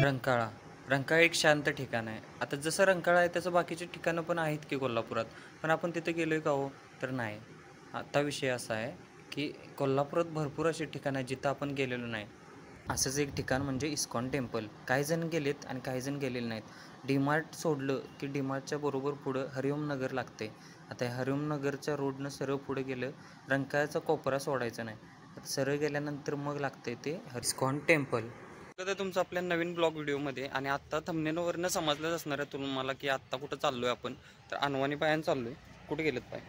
रंकाळा. रंकाळा एक शांत ठिकाण आहे. आता जसं रंकाळा आहे तसं बाकीचे ठिकाणं पण आहेत की कोल्हापुरात, पण आपण तिथे गेलो आहे का हो? तर नाही. आता विषय असा आहे की कोल्हापुरात भरपूर अशी ठिकाणं आहेत जिथं आपण गेलेलो नाही. असंच एक ठिकाण म्हणजे इस्कॉन टेम्पल. काही जण गेलेत आणि काही जण गेलेले नाहीत. डीमार्ट सोडलं की डीमार्टच्या बरोबर पुढं हरिओम नगर लागते. आता या हरिओम नगरच्या रोडनं सरळ पुढे गेलं, रंकाळ्याचा कोपरा सोडायचा नाही. आता सरळ गेल्यानंतर मग लागते ते इस्कॉन टेम्पल. तर तुमचं आपल्या नवीन ब्लॉग व्हिडिओमध्ये. आणि आत्ता थंबनेलवरनं समजलंच असणार आहे तुम्हाला की आत्ता कुठं चाललो आहे आपण. तर अनवाणी पायानं चाललो आहे. कुठे गेलेत पाय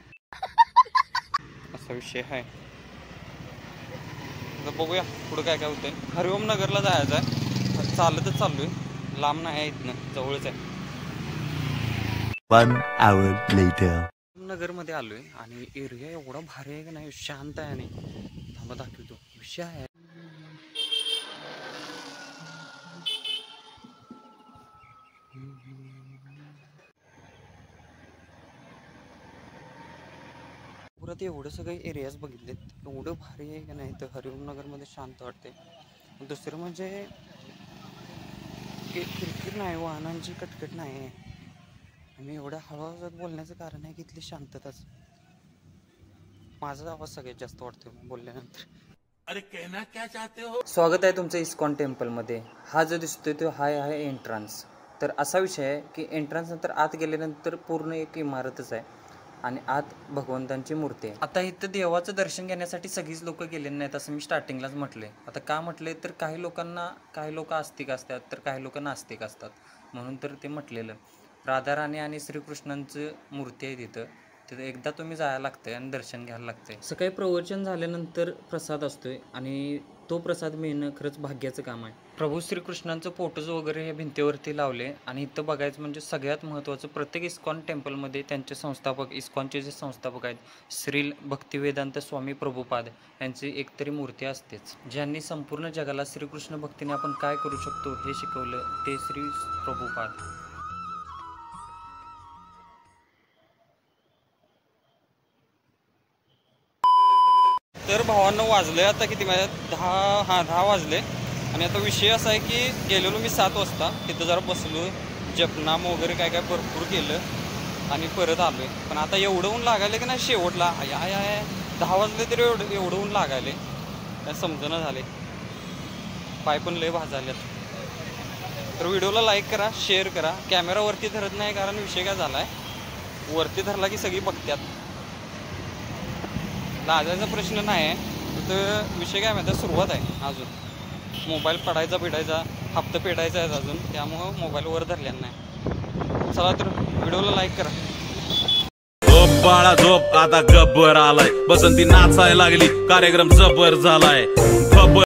असा विषय आहे. तर बघूया पुढं काय काय होतंय. हरिओम नगरला जायचं आहे. चालतच चाललो आहे, लांब नाही आहे, इथनं जवळच आहे. 1 hour later. नगरमध्ये आलो आहे आणि एरिया एवढा भारी आहे की नाही, शांत आहे. आणि थांबा दाखवतो. विषय आहे पुरात एवढं सगळे एरियाज बघितलेत, एवढं भारी आहे की नाही. तर हरिओम नगरमध्ये शांत वाटते. दुसरं म्हणजे की किरकिर नाही, वाहनांची कटकट नाही आहे. आणि एवढ्या हळूहळू बोलण्याचं कारण आहे की इथली शांतताच. माझा आवाज सगळ्यात जास्त वाटतो बोलल्यानंतर. अरे कहना क्या चाहते हो? स्वागत आहे तुमचं इस्कॉन टेम्पलमध्ये. हा जो दिसतोय तो आहे एंट्रन्स. तर असा विषय आहे की एंट्रन्स नंतर आत गेल्यानंतर पूर्ण एक इमारतच आहे आणि आत भगवंतांची मूर्ती आहे. आता इथं देवाचं दर्शन घेण्यासाठी सगळीच लोक गेलेली नाहीत असं मी स्टार्टिंगलाच म्हटले. आता का म्हटले तर काही लोक आस्तिक असतात तर काही लोक नास्तिक असतात, म्हणून तर ते म्हटलेलं. राधाराणी आणि श्रीकृष्णांचं मूर्ती आहे तिथं एकदा तुम्ही जायला लागतंय आणि दर्शन घ्यायला लागतंय. सकाळी प्रवचन झाल्यानंतर प्रसाद असतोय आणि तो प्रसाद मिळणं खरंच भाग्याचं काम आहे. प्रभू श्रीकृष्णांचं फोटोज वगैरे हे भिंतीवरती लावले. आणि इथं बघायचं म्हणजे सगळ्यात महत्त्वाचं, प्रत्येक इस्कॉन टेम्पलमध्ये त्यांचे संस्थापक, इस्कॉनचे जे संस्थापक आहेत, श्री भक्तिवेदांत स्वामी प्रभुपाद यांची एकतरी मूर्ती असतेच. ज्यांनी संपूर्ण जगाला श्रीकृष्ण भक्तीने आपण काय करू शकतो हे शिकवलं ते श्री प्रभुपाद. तर भावांना वाजले आता किती माहिती, 10 वाजले. आणि आता विषय असा आहे की गेलेलो मी 7 वाजता. तिथं जरा बसलो, जपनाम वगैरे काय काय भरपूर केलं आणि परत आलो आहे. पण आता एवढं ऊन लागायले की नाही शेवटला. आय 10 वाजले तरी एवढं ऊन लागायले, काय समजणं झाले. पाय पण लय भाजालेत. तर व्हिडिओला लाईक करा, शेअर करा. कॅमेरा वरती धरत नाही कारण विषय काय झाला आहे, वरती धरला की सगळी बघतात. लाजायचा प्रश्न नाही आहे, तर विषय काय माहिती, सुरुवात आहे अजून. मोबाईल पडायचा पिडायचा, हप्ता पेटायचा आहे अजून, त्यामुळं मोबाईल वर धरलेला नाही. चला तर व्हिडिओला लाईक करा. झोप बाळा झोप, आता गब्बर आलाय. बसंती नाचायला लागली, कार्यक्रम जबर झालाय.